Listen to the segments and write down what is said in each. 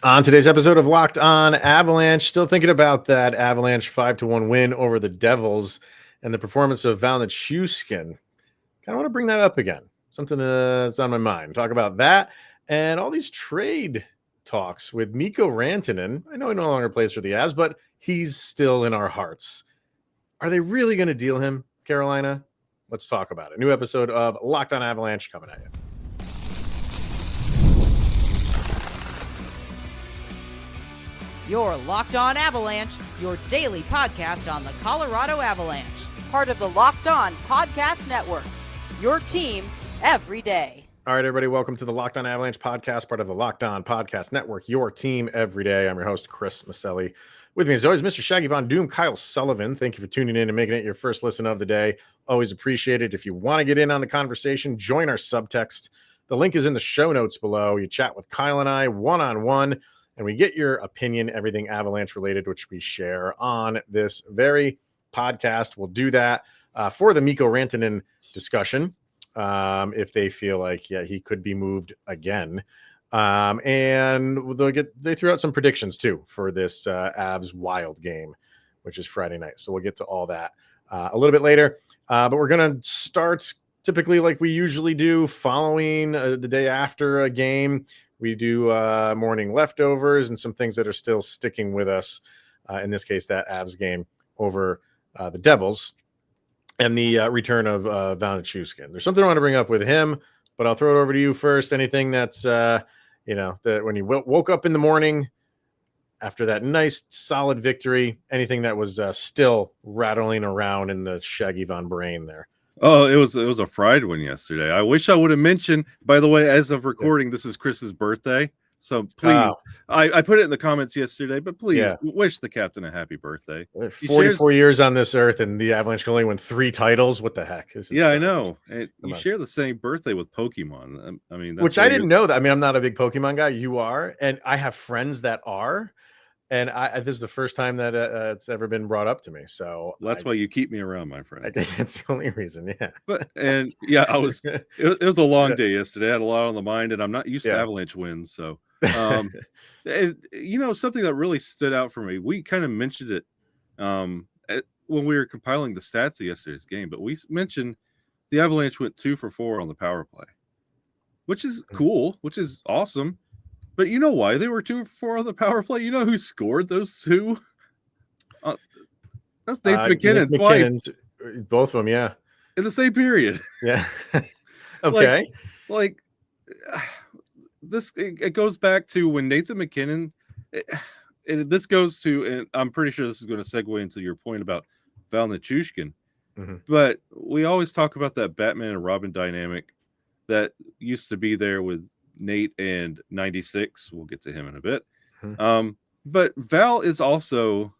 On today's episode of Locked On Avalanche, still thinking about that Avalanche 5-1 win over the Devils and the performance of Val Nichushkin. Kind of want to bring that up again. Something that's on my mind. Talk about that and all these trade talks with Mikko Rantanen. I know he no longer plays for the Avs, but he's still in our hearts. Are they really going to deal him, Carolina? Let's talk about it. New episode of Locked On Avalanche coming at you. Your Locked On Avalanche, your daily podcast on the Colorado Avalanche. Part of the Locked On Podcast Network. Your team every day. All right, everybody, welcome to the Locked On Avalanche podcast, part of the Locked On Podcast Network, your team every day. I'm your host, Chris Maselli. With me, as always, Mr. Shaggy Von Doom, Kyle Sullivan. Thank you for tuning in and making it your first listen of the day. Always appreciate it. If you want to get in on the conversation, join our subtext. The link is in the show notes below. You chat with Kyle and I one-on-one, and we get your opinion, everything Avalanche related, which we share on this very podcast. We'll do that for the Mikko Rantanen discussion. If they feel like, he could be moved again. And they threw out some predictions too for this Avs Wild game, which is Friday night. So we'll get to all that a little bit later. But we're going to start typically like we usually do following the day after a game. We do morning leftovers and some things that are still sticking with us. In this case, that Avs game over the Devils. And the return of Val Nichushkin. There's something I want to bring up with him, but I'll throw it over to you first. Anything that's, that when you woke up in the morning after that nice, solid victory, anything that was still rattling around in the Shaggy Von brain there? Oh, it was a fried one yesterday. I wish I would have mentioned, by the way, as of recording, This is Chris's birthday. So please, I put it in the comments yesterday, but please wish the captain a happy birthday. 44 years on this earth, and the Avalanche can only win 3 titles. What the heck? I know. You share the same birthday with Pokemon. I mean, which I didn't know that. I mean, I'm not a big Pokemon guy. You are, and I have friends that are. And this is the first time that it's ever been brought up to me. So that's why you keep me around, my friend. I think that's the only reason. Yeah. I was. It was a long day yesterday. I had a lot on the mind, and I'm not used to Avalanche wins. So, something that really stood out for me. We kind of mentioned it when we were compiling the stats of yesterday's game, but we mentioned the Avalanche went 2 for 4 on the power play, which is cool, which is awesome. But you know why they were 2 for 4 on the power play? You know who scored those 2? That's Nathan McKinnon twice. Both of them, yeah. In the same period. Yeah. Okay. It goes back to when Nathan McKinnon, this goes to, and I'm pretty sure this is going to segue into your point about Val Nichushkin. Mm-hmm. But we always talk about that Batman and Robin dynamic that used to be there with Nate and 96. We'll get to him in a bit. Mm-hmm. But Val is also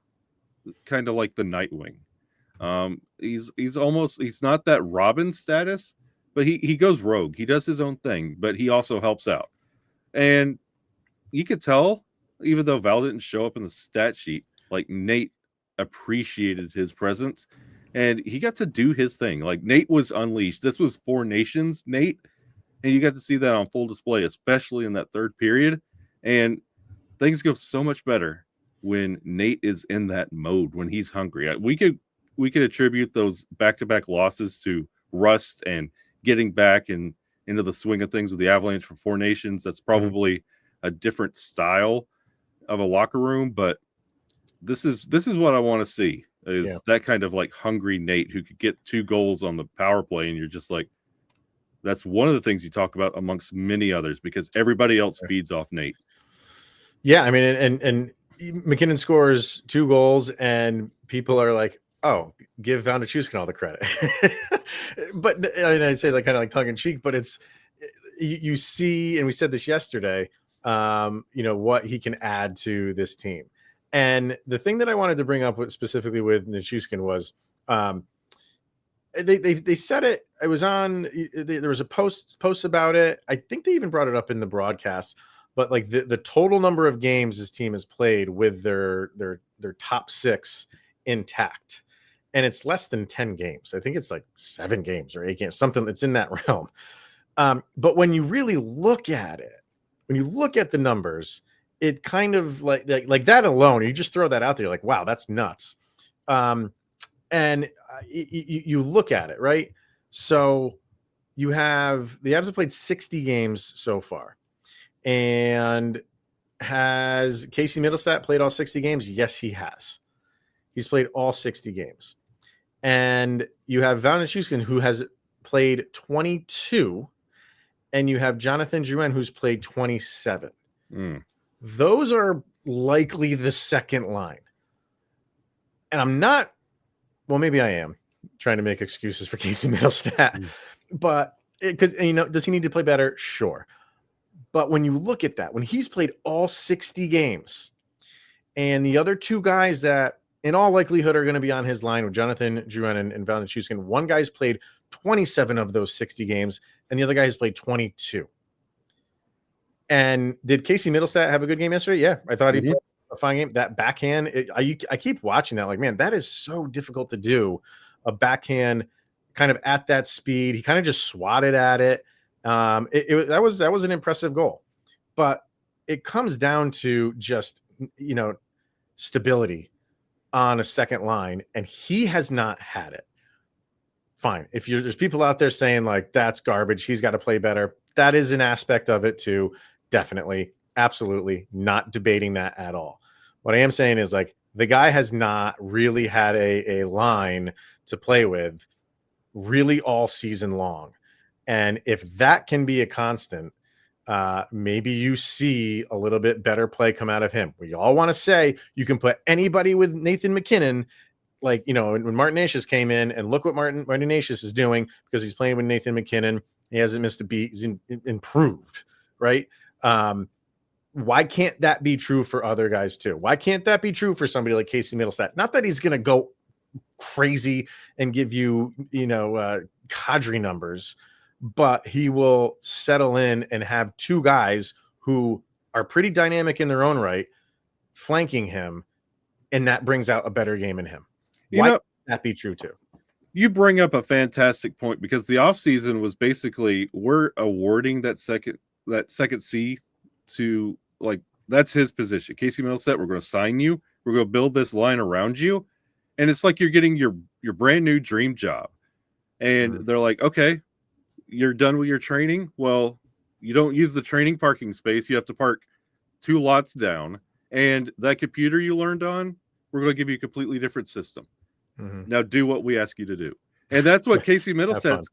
kind of like the Nightwing. He's not that Robin status, but he goes rogue. He does his own thing, but he also helps out. And you could tell, even though Val didn't show up in the stat sheet, like Nate appreciated his presence and he got to do his thing. Like Nate was unleashed. This was 4 Nations, Nate. And you got to see that on full display, especially in that third period. And things go so much better when Nate is in that mode, when he's hungry. We could attribute those back-to-back losses to rust and getting back into the swing of things with the Avalanche for 4 Nations. That's probably a different style of a locker room, but this is what I want to see is that kind of like hungry Nate who could get 2 goals on the power play, and you're just like, that's one of the things you talk about amongst many others because everybody else feeds off Nate. Yeah, I mean, and McKinnon scores 2 goals, and people are like, "Oh, give Val Nichushkin all the credit." But and I say that kind of like tongue in cheek, but it's you see, and we said this yesterday. What he can add to this team, and the thing that I wanted to bring up specifically with Nichushkin was. They said it. I was on. There was a post about it. I think they even brought it up in the broadcast. But like the total number of games this team has played with their top 6 intact, and it's less than 10 games. I think it's like 7 games or 8 games, something that's in that realm. But when you really look at it, when you look at the numbers, it kind of like that alone, you just throw that out there, like, wow, that's nuts. And you look at it, right? So the Avs have played 60 games so far. And has Casey Mittelstadt played all 60 games? Yes, he has. He's played all 60 games. And you have Val Nichushkin, who has played 22, and you have Jonathan Drouin, who's played 27. Those are likely the second line. And I'm not, well, maybe I am trying to make excuses for Casey Mittelstadt, but because, does he need to play better? Sure. But when you look at that, when he's played all 60 games, and the other two guys that in all likelihood are going to be on his line with Jonathan Drouin and Val Nichushkin, one guy's played 27 of those 60 games, and the other guy has played 22. And did Casey Mittelstadt have a good game yesterday? Yeah, I thought he played a fine game. That backhand, I keep watching that. Like, man, that is so difficult to do. A backhand kind of at that speed. He kind of just swatted at it. That was an impressive goal. But it comes down to just, stability on a second line, and he has not had it. Fine. If there's people out there saying like that's garbage, he's got to play better. That is an aspect of it too. Definitely. Absolutely. Not debating that at all. What I am saying is like the guy has not really had a line to play with really all season long. And if that can be a constant, maybe you see a little bit better play come out of him. We all want to say you can put anybody with Nathan MacKinnon, like, when Martin Necas came in, and look what Martin Necas is doing because he's playing with Nathan MacKinnon. He hasn't missed a beat. He's improved, right? Why can't that be true for other guys too? Why can't that be true for somebody like Casey Mittelstadt? Not that he's going to go crazy and give you, cadre numbers, but he will settle in and have two guys who are pretty dynamic in their own right flanking him, and that brings out a better game in him. Why can't that be true too? You bring up a fantastic point, because the offseason was basically we're awarding that second C to, like, that's his position. Casey Mittelstadt, we're going to sign you. We're going to build this line around you. And it's like you're getting your brand new dream job. And they're like, okay, you're done with your training. Well, you don't use the training parking space. You have to park 2 lots down. And that computer you learned on, we're going to give you a completely different system. Now do what we ask you to do. And that's what Casey Mittelstadt's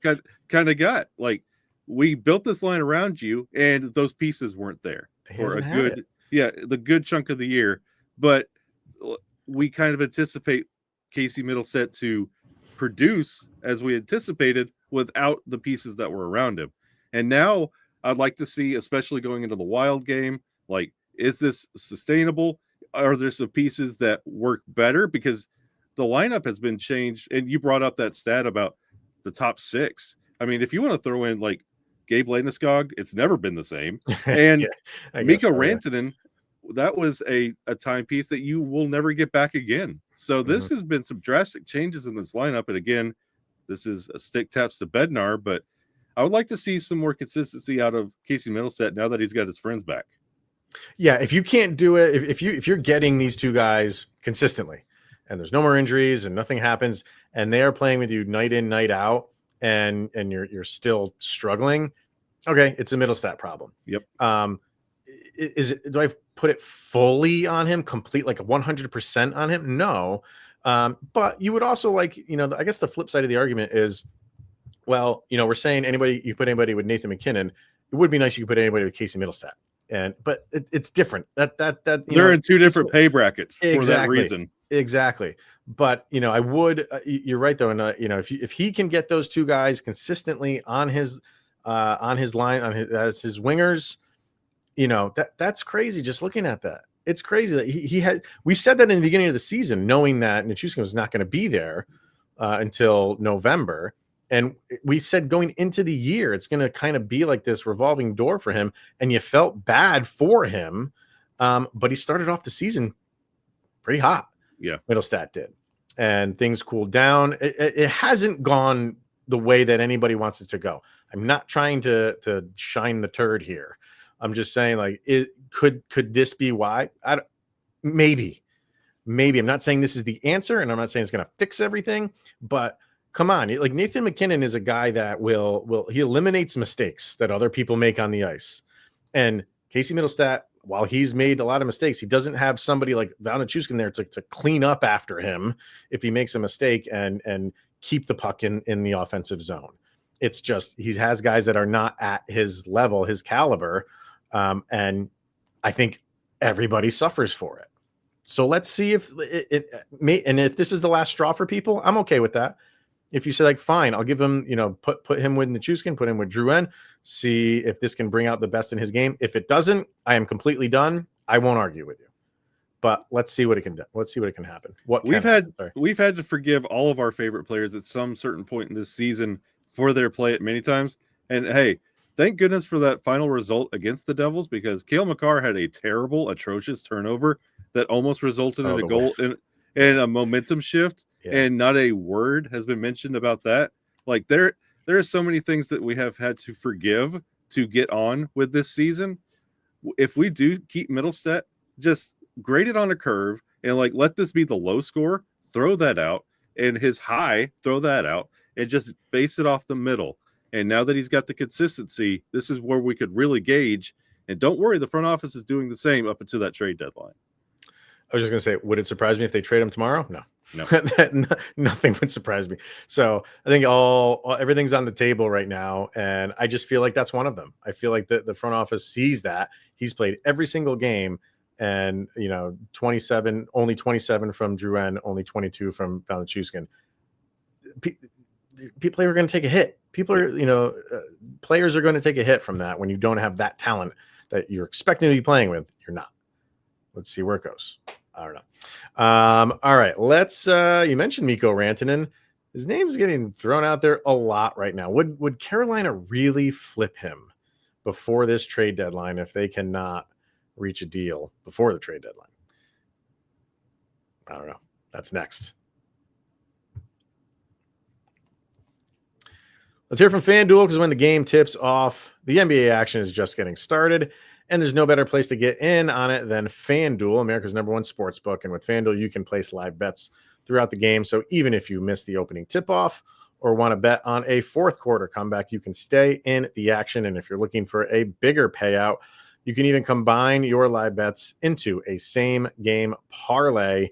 kind of got. Like, we built this line around you, and those pieces weren't there for the good chunk of the year. But we kind of anticipate Casey Mittelstadt to produce as we anticipated without the pieces that were around him. And now I'd like to see, especially going into the Wild game, like, is this sustainable? Are there some pieces that work better? Because the lineup has been changed. And you brought up that stat about the top 6. I mean, if you want to throw in like Gabe Landeskog, it's never been the same. And Miko Rantanen, that was a timepiece that you will never get back again. So this has been some drastic changes in this lineup. And again, this is a stick taps to Bednar, but I would like to see some more consistency out of Casey Mittelstadt now that he's got his friends back. Yeah, if you can't do it, if you're getting these two guys consistently, and there's no more injuries and nothing happens, and they are playing with you night in, night out, and you're still struggling, okay, it's a Mittelstadt problem. Yep. Do I put it fully on him, complete, like 100% on him? No. But you would also I guess the flip side of the argument is, well, we're saying you put anybody with Nathan MacKinnon, it would be nice you could put anybody with Casey Mittelstadt. But it's different. That they're in 2 different pay brackets for that reason. Exactly. But I would. You're right though, and if he can get those two guys consistently on his line as his wingers, that's crazy. Just looking at that, it's crazy that he had. We said that in the beginning of the season, knowing that Nichushkin was not going to be there until November. And we said going into the year, it's going to kind of be like this revolving door for him. And you felt bad for him. But he started off the season pretty hot. Yeah. Mittelstadt did. And things cooled down. It hasn't gone the way that anybody wants it to go. I'm not trying to shine the turd here. I'm just saying, like, could this be why? Maybe. I'm not saying this is the answer, and I'm not saying it's going to fix everything, but come on. Like Nathan McKinnon is a guy that he eliminates mistakes that other people make on the ice. And Casey Mittelstadt, while he's made a lot of mistakes, he doesn't have somebody like Val Nichushkin there to clean up after him if he makes a mistake and keep the puck in the offensive zone. It's just he has guys that are not at his level, his caliber, and I think everybody suffers for it. So let's see if it may, and if this is the last straw for people, I'm okay with that. If you say like, fine, I'll give him, put him with Nichushkin, put him with Drouin, see if this can bring out the best in his game. If it doesn't, I am completely done. I won't argue with you. But let's see what it can do. Let's see what it can happen. We've had to forgive all of our favorite players at some certain point in this season for their play at many times. And hey, thank goodness for that final result against the Devils, because Cale Makar had a terrible, atrocious turnover that almost resulted in a goal and a momentum shift. Yeah. And not a word has been mentioned about that. Like there are so many things that we have had to forgive to get on with this season. If we do keep Mittelstadt, just grade it on a curve and like let this be the low score, throw that out, and his high, throw that out, and just base it off the middle. And now that he's got the consistency, this is where we could really gauge. And don't worry, the front office is doing the same up until that trade deadline. I was just going to say, would it surprise me if they trade him tomorrow? No. Nothing would surprise me. So I think everything's on the table right now, and I just feel like that's one of them. I feel like the front office sees that he's played every single game, and 27, only 27 from Drouin, only 22 from Val Nichushkin. People are going to take a hit. Players are going to take a hit from that when you don't have that talent that you're expecting to be playing with. You're not. Let's see where it goes. I don't know. All right. Let's you mentioned Mikko Rantanen. His name's getting thrown out there a lot right now. Would Carolina really flip him before this trade deadline if they cannot reach a deal before the trade deadline? I don't know. That's next. Let's hear from FanDuel, because when the game tips off, the NBA action is just getting started. And there's no better place to get in on it than FanDuel, America's #1 sports book. And with FanDuel, you can place live bets throughout the game. So even if you miss the opening tip-off or want to bet on a fourth quarter comeback, you can stay in the action. And if you're looking for a bigger payout, you can even combine your live bets into a same-game parlay.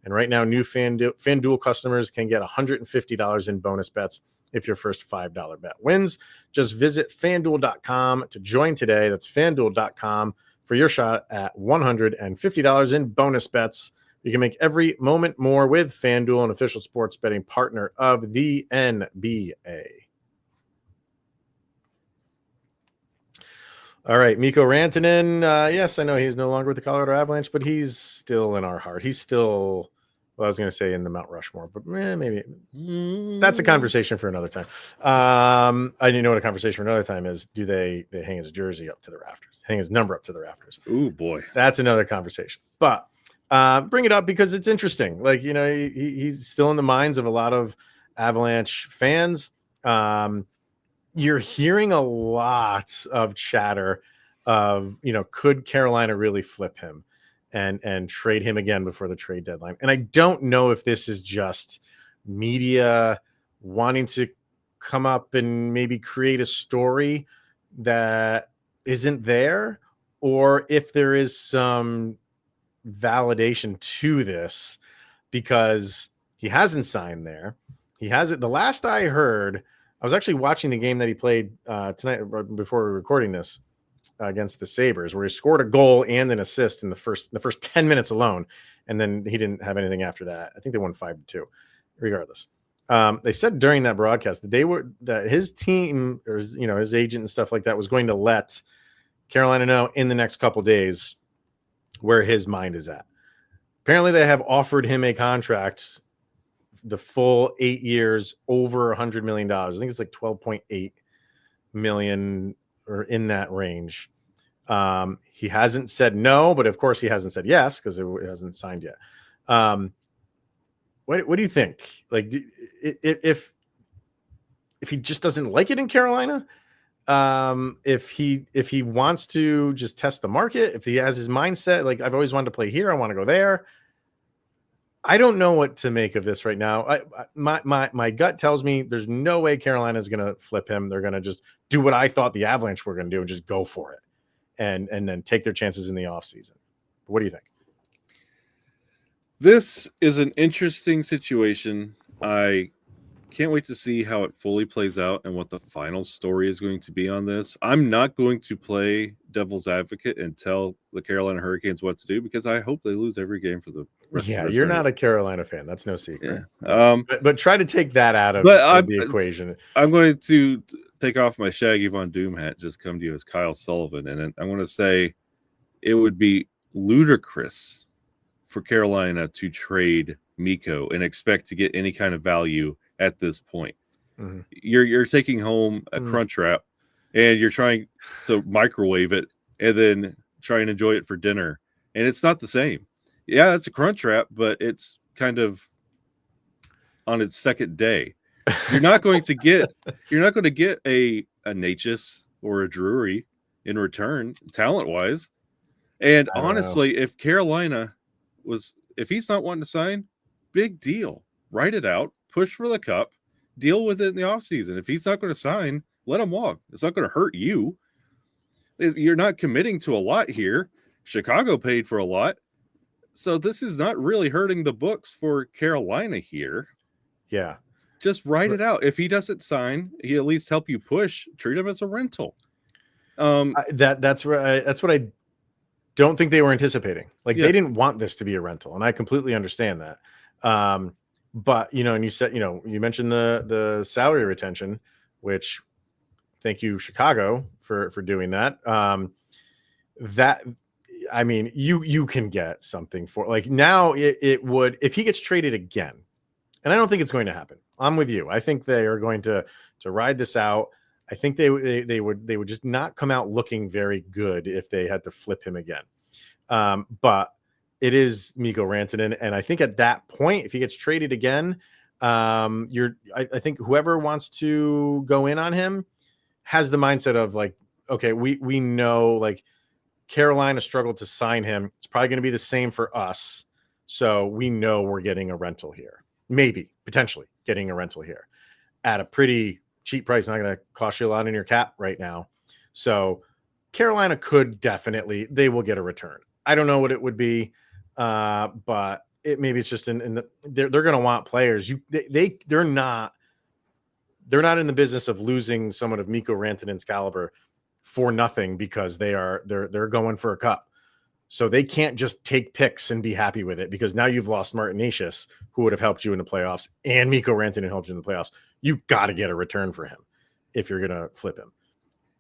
And right now, new FanDuel customers can get $150 in bonus bets if your first $5 bet wins. Just visit FanDuel.com to join today. That's FanDuel.com for your shot at $150 in bonus bets. You can make every moment more with FanDuel, an official sports betting partner of the NBA. All right, Mikko Rantanen. Yes, I know he's no longer with the Colorado Avalanche, but he's still in our heart. He's still... Well, I was going to say in the Mount Rushmore, but maybe that's a conversation for another time. I didn't know what a conversation for another time is. Do they hang his jersey up to the rafters, hang his number up to the rafters? Oh boy, that's another conversation. But bring it up because it's interesting. Like, he's still in the minds of a lot of Avalanche fans. You're hearing a lot of chatter of, could Carolina really flip him and trade him again before the trade deadline? And I don't know if this is just media wanting to come up and maybe create a story that isn't there, or if there is some validation to this, because he hasn't signed there. He hasn't. The last I heard, I was actually watching the game that he played tonight before we were recording this, against the Sabres, where he scored a goal and an assist in the first 10 minutes alone. And then he didn't have anything after that. I think they won 5-2 regardless. They said during that broadcast that his team, or his agent and stuff like that, was going to let Carolina know in the next couple days where his mind is at. Apparently they have offered him a contract, the full 8 years, over $100 million. I think it's like 12.8 million or in that range. He hasn't said no, but of course he hasn't said yes because it hasn't signed yet. What do you think? Like, if he just doesn't like it in Carolina, If he wants to just test the market, if he has his mindset, like I've always wanted to play here, I want to go there. I don't know what to make of this right now. My gut tells me there's no way Carolina is going to flip him. They're going to just do what I thought the Avalanche were going to do and just go for it, and then take their chances in the offseason. What do you think? This is an interesting situation. I can't wait to see how it fully plays out and what the final story is going to be on this. I'm not going to play devil's advocate and tell the Carolina Hurricanes what to do because I hope they lose every game for the rest of Yeah, their you're tournament. not a Carolina fan. That's no secret. Yeah. But try to take that out of the equation. I'm going to take off my Shaggy Von Doom hat, just come to you as Kyle Sullivan, and I'm going to say it would be ludicrous for Carolina to trade Mikko and expect to get any kind of value at this point. Mm-hmm. You're taking home a crunch wrap and you're trying to microwave it and then try and enjoy it for dinner, and it's not the same. Yeah, it's a crunch wrap, but it's kind of on its second day. You're not going to get a Natchez or a Drury in return, talent wise. And honestly, if Carolina if he's not wanting to sign, big deal. Write it out, push for the cup, deal with it in the offseason. If he's not going to sign, let him walk. It's not going to hurt you. You're not committing to a lot here. Chicago paid for a lot. So this is not really hurting the books for Carolina here. Yeah. Just write it out. If he doesn't sign, he at least help you push. Treat him as a rental. That's what I don't think they were anticipating. Like they didn't want this to be a rental, and I completely understand that. But and you said, you mentioned the salary retention, which thank you, Chicago, for doing that. You can get something for, like, now it would, if he gets traded again, and I don't think it's going to happen. I'm with you. I think they are going to ride this out. I think they would just not come out looking very good if they had to flip him again. But it is Mikko Rantanen, and I think at that point, if he gets traded again, I think whoever wants to go in on him has the mindset of like, okay, we know, like, Carolina struggled to sign him. It's probably going to be the same for us, so we know we're getting a rental here. Maybe potentially getting a rental here at a pretty cheap price, not going to cost you a lot in your cap right now. So Carolina could definitely, they will get a return. I don't know what it would be, but maybe it's just they're going to want players. They're not in the business of losing someone of Mikko Rantanen's caliber for nothing, because they're going for a cup. So they can't just take picks and be happy with it, because now you've lost Martin Natchez, who would have helped you in the playoffs, and Mikko Rantanen helped you in the playoffs. You got to get a return for him if you're going to flip him.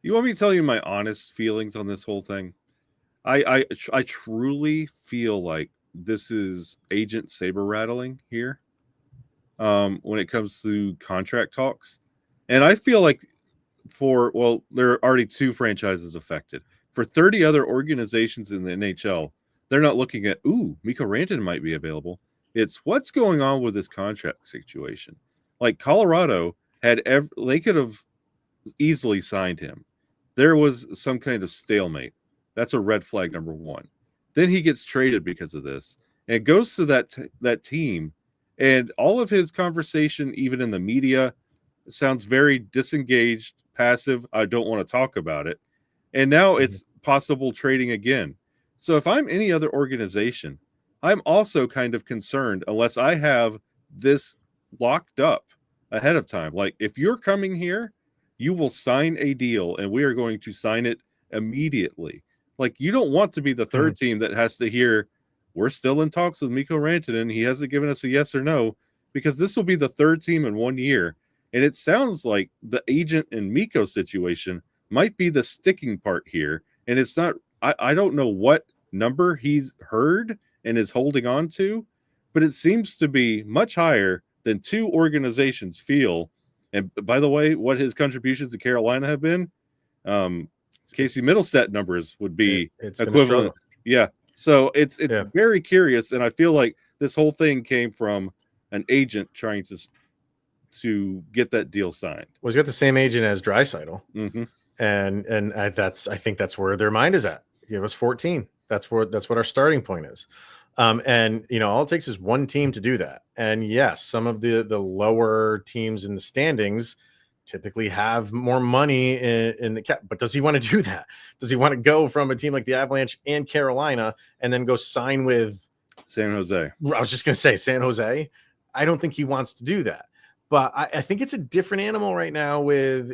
You want me to tell you my honest feelings on this whole thing? I truly feel like this is agent saber rattling here when it comes to contract talks. And I feel like there are already 2 franchises affected. For 30 other organizations in the NHL, they're not looking at, Mikko Rantanen might be available. It's what's going on with this contract situation. Like Colorado they could have easily signed him. There was some kind of stalemate. That's a red flag number 1. Then he gets traded because of this and goes to that team, and all of his conversation, even in the media, sounds very disengaged, passive. I don't want to talk about it. And now it's possible trading again. So if I'm any other organization, I'm also kind of concerned unless I have this locked up ahead of time. Like, if you're coming here, you will sign a deal and we are going to sign it immediately. Like, you don't want to be the third team that has to hear, we're still in talks with Mikko Rantanen. He hasn't given us a yes or no, because this will be the 3rd team in 1 year. And it sounds like the agent and Mikko situation might be the sticking part here. And it's not, I don't know what number he's heard and is holding on to, but it seems to be much higher than 2 organizations feel. And by the way, what his contributions to Carolina have been, Casey Mittelstadt numbers would be equivalent. Yeah. So it's very curious. And I feel like this whole thing came from an agent trying to get that deal signed. Well, he's got the same agent as Draisaitl. Mm-hmm. I think that's where their mind is at. Give us 14. That's what our starting point is. And all it takes is one team to do that. And yes, some of the lower teams in the standings typically have more money in the cap. But does he want to do that? Does he want to go from a team like the Avalanche and Carolina and then go sign with San Jose? I was just going to say San Jose. I don't think he wants to do that. But I think it's a different animal right now with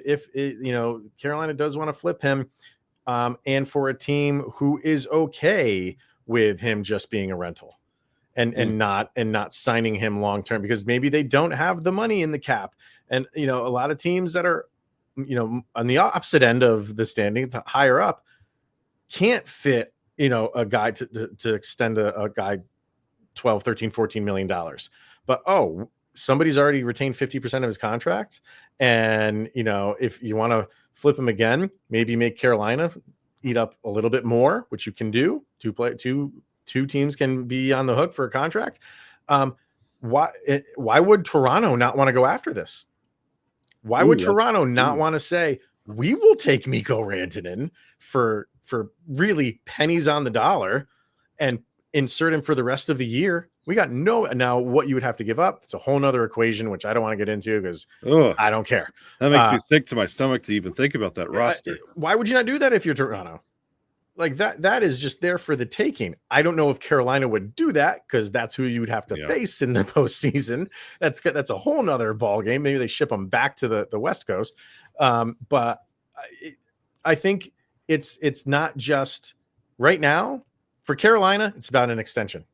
Carolina does want to flip him, and for a team who is okay with him just being a rental and not signing him long term, because maybe they don't have the money in the cap. And a lot of teams that are on the opposite end of the standing, higher up, can't fit a guy to extend a guy $12, $13, $14 million. But somebody's already retained 50% of his contract. And, if you want to flip him again, maybe make Carolina eat up a little bit more, which you can do. Two teams can be on the hook for a contract. Why would Toronto not want to go after this? Why would Toronto not want to say, we will take Mikko Rantanen for really pennies on the dollar and insert him for the rest of the year? We got now what you would have to give up. It's a whole nother equation, which I don't want to get into because I don't care. That makes me sick to my stomach to even think about that roster. Why would you not do that if you're Toronto? Like that is just there for the taking. I don't know if Carolina would do that because that's who you would have to face in the postseason. That's a whole nother ball game. Maybe they ship them back to the West Coast. But I think it's not just right now for Carolina. It's about an extension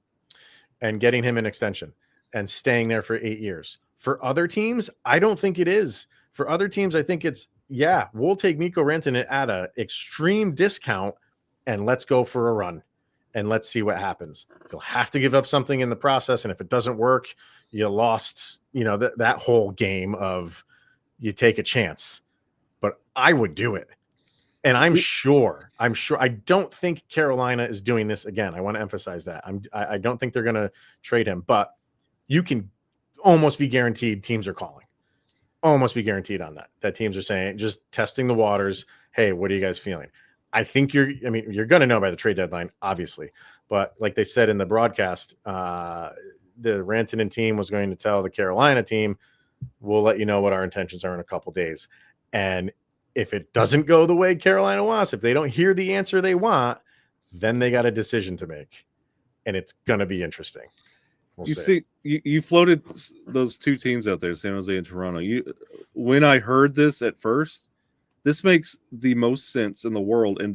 and getting him an extension and staying there for 8 years. For other teams, I don't think it is. For other teams, I think it's, we'll take Mikko Rantanen at an extreme discount and let's go for a run and let's see what happens. You'll have to give up something in the process. And if it doesn't work, you lost, that whole game of you take a chance. But I would do it. And I'm sure I don't think Carolina is doing this again. I want to emphasize that. I don't think they're going to trade him, but you can almost be guaranteed teams are calling. Almost be guaranteed on that teams are saying, just testing the waters. Hey, what are you guys feeling? I think you're going to know by the trade deadline, obviously. But like they said in the broadcast, the Rantanen team was going to tell the Carolina team, we'll let you know what our intentions are in a couple days. And if it doesn't go the way Carolina wants, if they don't hear the answer they want, then they got a decision to make. And it's going to be interesting. We'll see. You floated those two teams out there, San Jose and Toronto. When I heard this at first, this makes the most sense in the world. And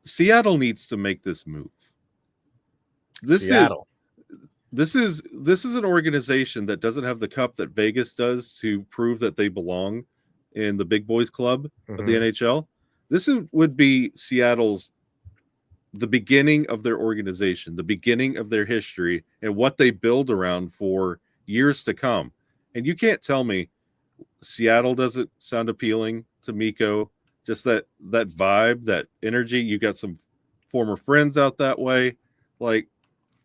Seattle needs to make this move. This is an organization that doesn't have the cup that Vegas does to prove that they belong in the big boys club of the NHL. This would be Seattle's, the beginning of their organization, the beginning of their history, and what they build around for years to come. And you can't tell me Seattle doesn't sound appealing to Mikko. Just that vibe, that energy. You got some former friends out that way. Like,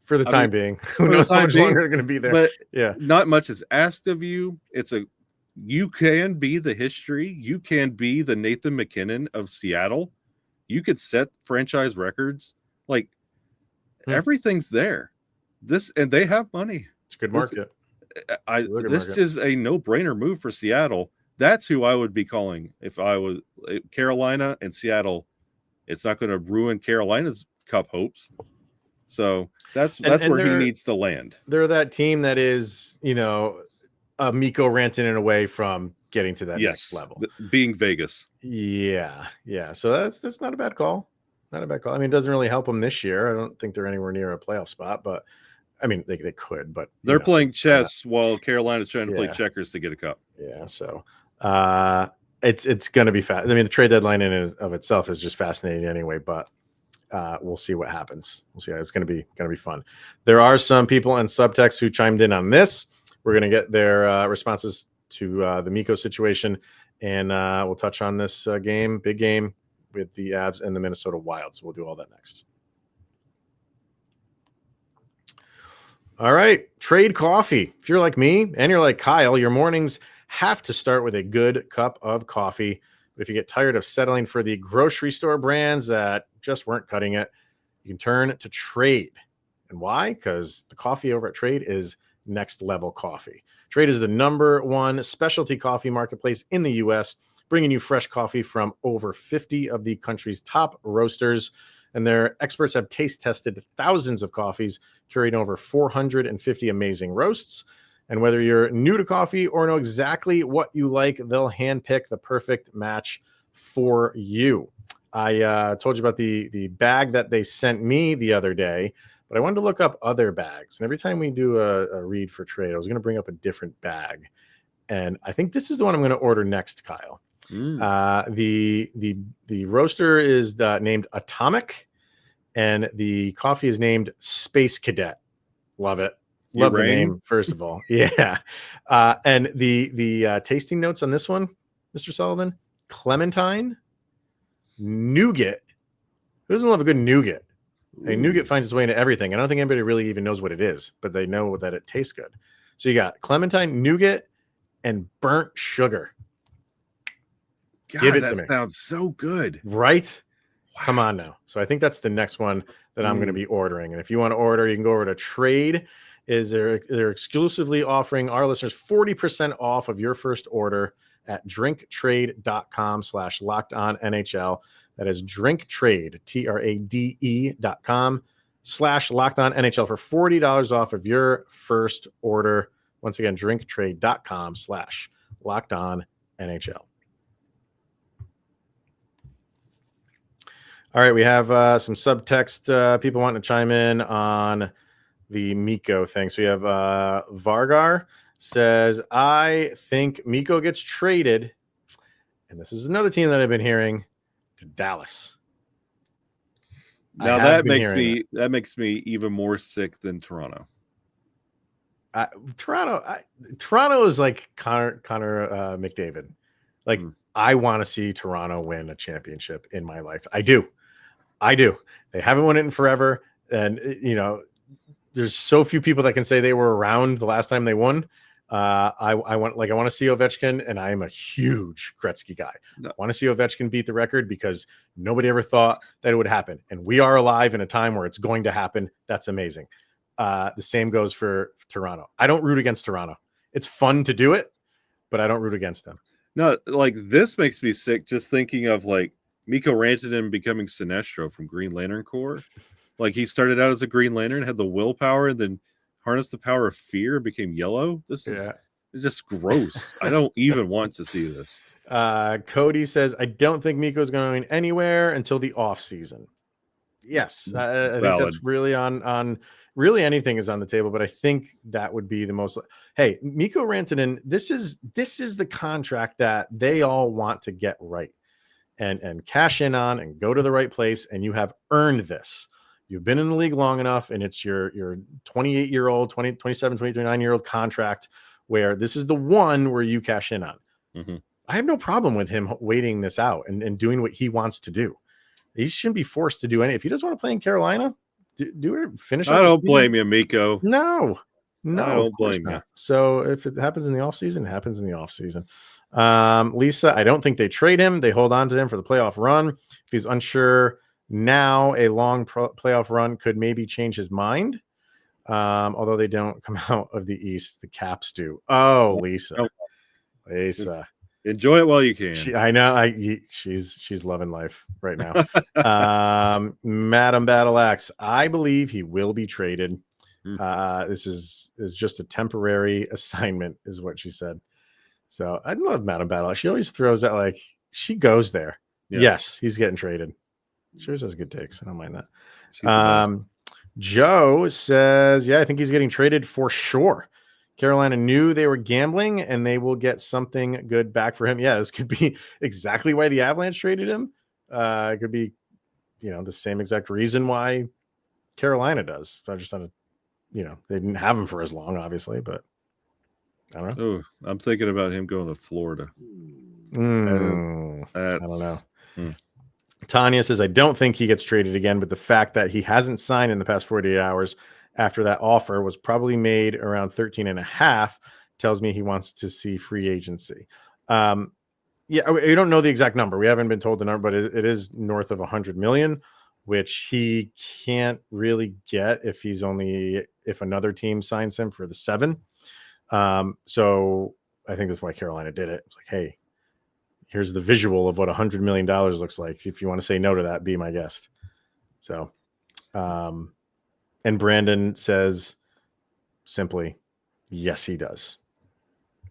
for the time being, who knows how much longer they're going to be there. But not much is asked of you. You can be the history. You can be the Nathan McKinnon of Seattle. You could set franchise records. Like, everything's there. And they have money. It's a good market. This is a no-brainer move for Seattle. That's who I would be calling if I was Carolina and Seattle. It's not going to ruin Carolina's cup hopes. So that's where he needs to land. They're that team that is, Mikko Rantanen away from getting to that next level. Being Vegas. Yeah. So that's not a bad call. Not a bad call. I mean, it doesn't really help them this year. I don't think they're anywhere near a playoff spot, but I mean, they could, but they're playing chess while Carolina's trying to play checkers to get a cup. Yeah. So it's going to be fast. I mean, the trade deadline in and of itself is just fascinating anyway, but we'll see what happens. We'll see. It's going to be fun. There are some people in Subtext who chimed in on this. We're going to get their responses to the Mikko situation, and we'll touch on this big game with the Avs and the Minnesota Wild. So we'll do all that next. All right, trade coffee. If you're like me and you're like Kyle, your mornings have to start with a good cup of coffee. But if you get tired of settling for the grocery store brands that just weren't cutting it, you can turn to Trade. And why? Because the coffee over at Trade is next level coffee. Trade is the #1 specialty coffee marketplace in the U.S., bringing you fresh coffee from over 50 of the country's top roasters. And their experts have taste tested thousands of coffees, curating over 450 amazing roasts. And whether you're new to coffee or know exactly what you like, they'll handpick the perfect match for you. I told you about the bag that they sent me the other day, but I wanted to look up other bags. And every time we do a read for Trade, I was going to bring up a different bag. And I think this is the one I'm going to order next, Kyle. The roaster is named Atomic, and the coffee is named Space Cadet. Love it. Love the name, first of all. Yeah. And the tasting notes on this one, Mr. Sullivan: clementine, nougat. Who doesn't love a good nougat? I mean, nougat finds its way into everything. I don't think anybody really even knows what it is, but they know that it tastes good. So you got clementine, nougat, and burnt sugar. God, Give it that to me. Sounds so good. Right? Wow. Come on now. So I think that's the next one that I'm going to be ordering. And if you want to order, you can go over to Trade. They're exclusively offering our listeners 40% off of your first order at drinktrade.com/lockedonnhl. That is drinktrade, TRADE.com/lockedonnhl for $40 off of your first order. Once again, drinktrade.com/lockedonnhl. All right, we have some subtext people wanting to chime in on the Miko thing. So we have Vargar says, I think Miko gets traded, and this is another team that I've been hearing, to Dallas. Now that makes me even more sick than Toronto. Toronto is like Connor McDavid. Like, I want to see Toronto win a championship in my life. I do. They haven't won it in forever. And, there's so few people that can say they were around the last time they won. I want to see Ovechkin, and I am a huge Gretzky guy. No. I want to see Ovechkin beat the record because nobody ever thought that it would happen. And we are alive in a time where it's going to happen. That's amazing. The same goes for Toronto. I don't root against Toronto. It's fun to do it, but I don't root against them. No, like, this makes me sick just thinking of like Mikko Rantanen becoming Sinestro from Green Lantern Corps. Like, he started out as a Green Lantern, had the willpower, and then harnessed the power of fear, became yellow. This is just gross. I don't even want to see this. Cody says, I don't think Miko's going anywhere until the off season. Yes, I think that's really on really anything is on the table, but I think that would be the most. Hey, Mikko Rantanen, this is the contract that they all want to get right and cash in on and go to the right place, and you have earned this. You've been in the league long enough, and it's your 28-year-old, 27, 29-year-old contract where this is the one where you cash in on. Mm-hmm. I have no problem with him waiting this out and doing what he wants to do. He shouldn't be forced to do anything. If he doesn't want to play in Carolina, do it. Finish. I don't blame you, Miko. No, I don't blame you. So if it happens in the offseason, it happens in the offseason. Lisa, I don't think they trade him. They hold on to him for the playoff run. If he's unsure now, a long playoff run could maybe change his mind. Although they don't come out of the East, the Caps do. Oh, Lisa. Enjoy it while you can. She's loving life right now. Madam Battle Axe, I believe he will be traded. This is just a temporary assignment, is what she said. So I love Madam Battle Axe. She always throws that, like, she goes there. Yeah. Yes, he's getting traded. She always has good takes. I don't mind that. Joe says, I think he's getting traded for sure. Carolina knew they were gambling, and they will get something good back for him. Yeah, this could be exactly why the Avalanche traded him. It could be, the same exact reason why Carolina does. So I just thought, they didn't have him for as long, obviously, but I don't know. Oh, I'm thinking about him going to Florida. I don't know. Tanya says, I don't think he gets traded again, but the fact that he hasn't signed in the past 48 hours after that offer was probably made around 13 and a half tells me he wants to see free agency. Yeah, we don't know the exact number. We haven't been told the number, but it is north of 100 million, which he can't really get if another team signs him for the 7. So I think that's why Carolina did it. It's like, hey, here's the visual of what $100 million looks like. If you want to say no to that, be my guest. So, and Brandon says simply, yes, he does.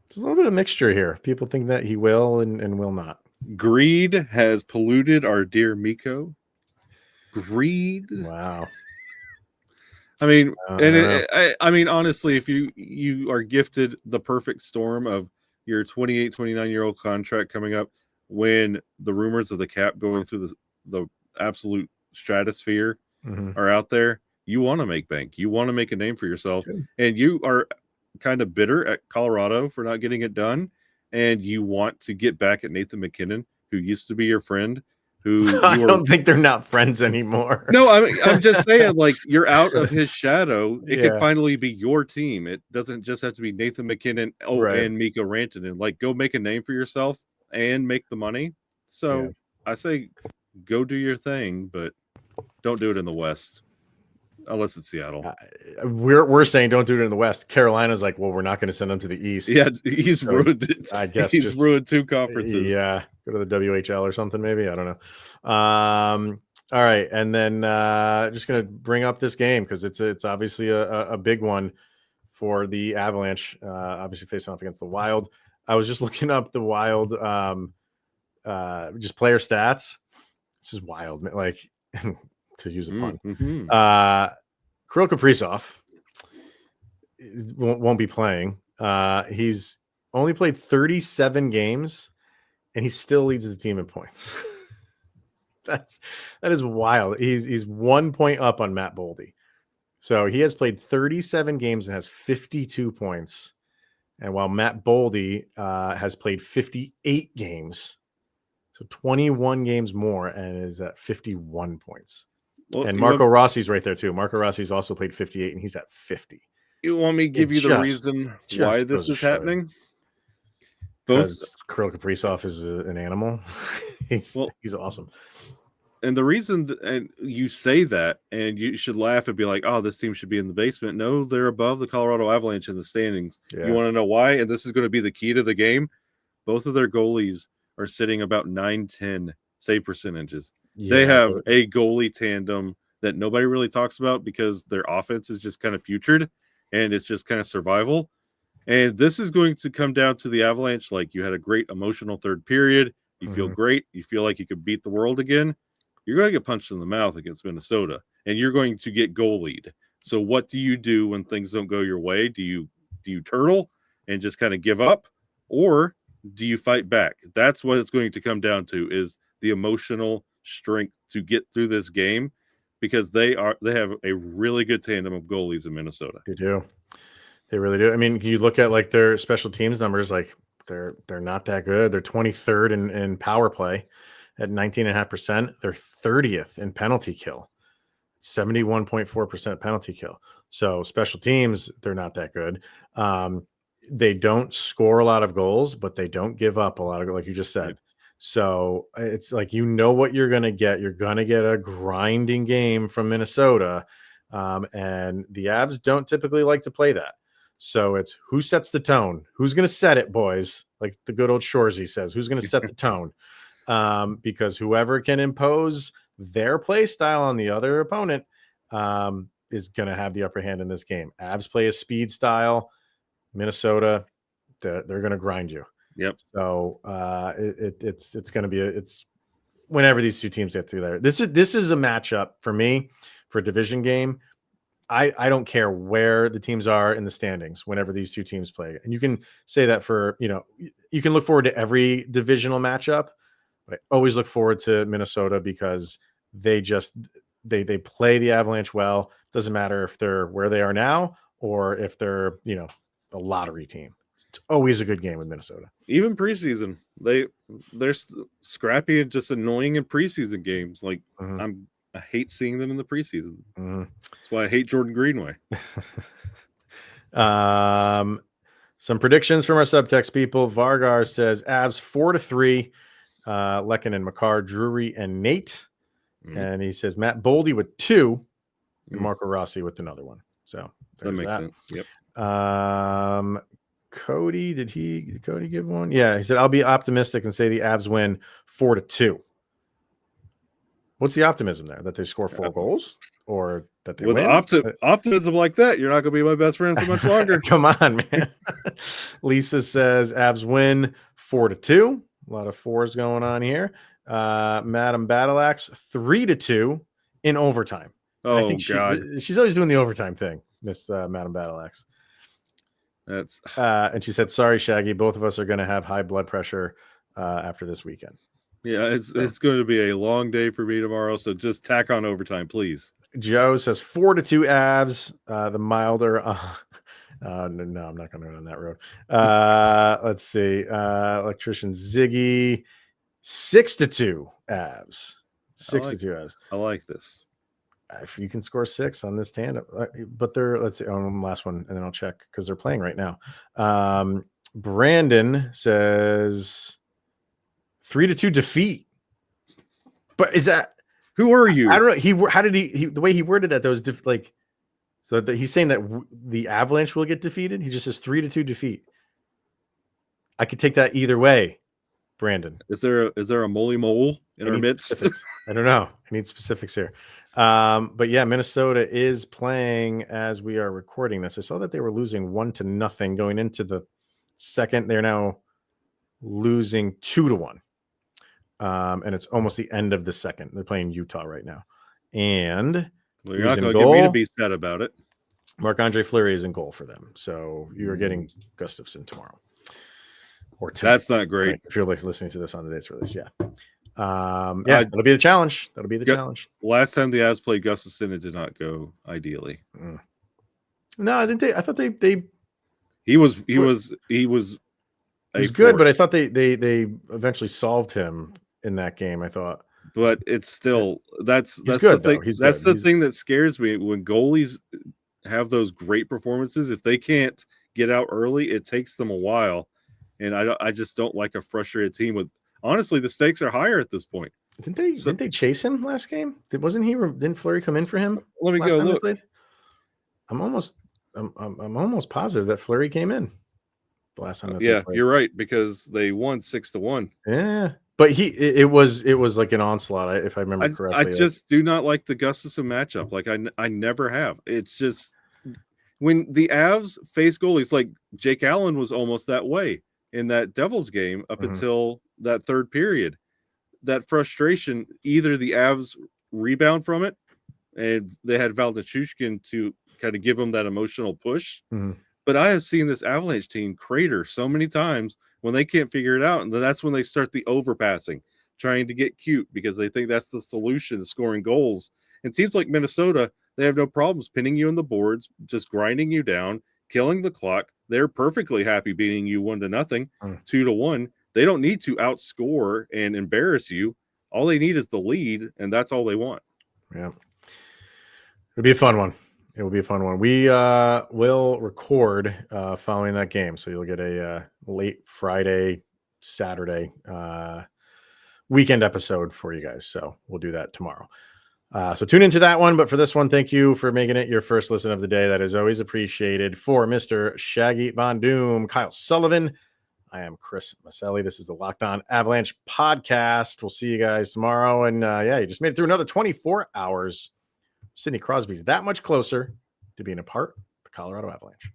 There's a little bit of mixture here. People think that he will and will not. Greed has polluted our dear Miko. Greed. Wow. I mean, I mean, honestly, if you are gifted the perfect storm of your 28, 29-year-old contract coming up, when the rumors of the cap going through the absolute stratosphere are out there, you want to make bank. You want to make a name for yourself, and you are kind of bitter at Colorado for not getting it done, and you want to get back at Nathan MacKinnon, who used to be your friend. Who I don't think they're not friends anymore. No, I'm just saying, like, you're out of his shadow. It can finally be your team. It doesn't just have to be Nathan MacKinnon and Miko Rantanen. Like, go make a name for yourself and make the money. So I say go do your thing, but don't do it in the West. Unless it's Seattle. We're saying don't do it in the West. Carolina's like, well, we're not going to send them to the East. Yeah, he's ruined it. I guess he's ruined 2 conferences. Yeah, go to the WHL or something, maybe. I don't know. All right, and then just going to bring up this game because it's obviously a big one for the Avalanche. Obviously facing off against the Wild. I was just looking up the Wild, just player stats. This is wild, like. To use a pun. Kirill Kaprizov won't be playing. He's only played 37 games, and he still leads the team in points. That is wild. He's 1 point up on Matt Boldy. So he has played 37 games and has 52 points. And while Matt Boldy has played 58 games, so 21 games more, and is at 51 points. Well, and Marco Rossi's right there too. Marco Rossi's also played 58, and he's at 50. You want me to give you the reason why this is happening? Because Kirill Kaprizov is an animal. He's awesome. And the reason, and you say that, and you should laugh and be like, "Oh, this team should be in the basement." No, they're above the Colorado Avalanche in the standings. Yeah. You want to know why? And this is going to be the key to the game. Both of their goalies are sitting about 9-10 save percentages. Yeah, they have a goalie tandem that nobody really talks about because their offense is just kind of putrid and it's just kind of survival. And this is going to come down to the Avalanche. Like, you had a great emotional third period. You feel great. You feel like you could beat the world again. You're going to get punched in the mouth against Minnesota, and you're going to get goalied. So what do you do when things don't go your way? Do you turtle and just kind of give up, or do you fight back? That's what it's going to come down to, is the emotional strength to get through this game, because they have a really good tandem of goalies in Minnesota. They do. They really do. I mean, you look at like their special teams numbers, like they're not that good. They're 23rd in power play at 19.5%. They're 30th in penalty kill, 71.4% penalty kill. So special teams, they're not that good. They don't score a lot of goals, but they don't give up a lot of, like you just said. So it's like, you know what you're going to get. You're going to get a grinding game from Minnesota. And the Avs don't typically like to play that. So it's who sets the tone? Who's going to set it, boys? Like the good old Shorzy says, who's going to set the tone? Because whoever can impose their play style on the other opponent is going to have the upper hand in this game. Avs play a speed style. Minnesota, they're going to grind you. Yep. So it's going to be it's whenever these two teams get together. This is a matchup for me for a division game. I don't care where the teams are in the standings whenever these two teams play. And you can say that for, you can look forward to every divisional matchup, but I always look forward to Minnesota because they play the Avalanche well. Doesn't matter if they're where they are now or if they're, a lottery team. It's always a good game with Minnesota. Even preseason, they're scrappy and just annoying in preseason games. Like I hate seeing them in the preseason. That's why I hate Jordan Greenway. Some predictions from our subtext people. Vargar says Avs 4-3. Lekin and Makar, Drury and Nate. And he says Matt Boldy with 2 and Marco Rossi with another one. So that makes sense. Yep. Cody, did Cody give one? Yeah, he said I'll be optimistic and say the Avs win 4-2. What's the optimism there? That they score 4 goals or that they win? Optimism like that, you're not going to be my best friend for much longer. Come on, man. Lisa says Avs win 4-2. A lot of 4s going on here. Madam Battleaxe 3-2 in overtime. Oh, I think God. She's always doing the overtime thing, Miss Madam Battleaxe. That's and she said, sorry, Shaggy, both of us are going to have high blood pressure after this weekend. Yeah, it's going to be a long day for me tomorrow, so just tack on overtime, please. Joe says 4-2 Avs. The milder. No, I'm not going to go down that road. Let's see. Electrician Ziggy 6-2 Avs. 6-2 Avs. I like this. If you can score 6 on this tandem, but let's see on last one, and then I'll check because they're playing right now. Brandon says 3-2 defeat. But is that who are you? I don't know. How did he the way he worded that? That was so that he's saying that the Avalanche will get defeated. He just says 3-2 defeat. I could take that either way, Brandon. Is there a moly mole in our midst? I don't know. I need specifics here. But yeah, Minnesota is playing as we are recording this. I saw that they were losing 1-0 going into the second. They're now losing 2-1. And it's almost the end of the second. They're playing Utah right now. And you're not going to get me to be sad about it. Marc-Andre Fleury is in goal for them. So you are getting Gustafsson tomorrow. Or tonight. That's not great. If you're listening to this on the day's release, yeah. That'll be the challenge. That'll be the challenge. Last time the Avs played Gustafsson, it did not go ideally. No, I think I thought they he was good, but I thought they eventually solved him in that game. I thought, but it's still that's good, the thing. That's the thing that scares me when goalies have those great performances. If they can't get out early, it takes them a while, and I just don't like a frustrated team with. Honestly, the stakes are higher at this point. Didn't they chase him last game? Didn't Fleury come in for him? Let me go look. I'm almost positive that Fleury came in the last time. You're right, because they won 6-1. Yeah, but it was like an onslaught, if I remember correctly. I just do not like the Gustafsson matchup. Like I never have. It's just when the Avs face goalies, like Jake Allen was almost that way in that Devils game up until that third period. That frustration, either the Avs rebound from it, and they had Val Nichushkin to kind of give them that emotional push. But I have seen this Avalanche team crater so many times when they can't figure it out, and that's when they start the overpassing, trying to get cute because they think that's the solution to scoring goals. And teams like Minnesota, they have no problems pinning you on the boards, just grinding you down, killing the clock. They're perfectly happy beating you 1-0, 2-1. They don't need to outscore and embarrass you. All they need is the lead, and that's all they want. Yeah. It'll be a fun one. It will be a fun one. We will record following that game. So you'll get a late Friday, Saturday weekend episode for you guys. So we'll do that tomorrow. So tune into that one. But for this one, thank you for making it your first listen of the day. That is always appreciated. For Mr. Shaggy Von Doom, Kyle Sullivan, I am Chris Maselli. This is the Locked On Avalanche podcast. We'll see you guys tomorrow. And you just made it through another 24 hours. Sidney Crosby's that much closer to being a part of the Colorado Avalanche.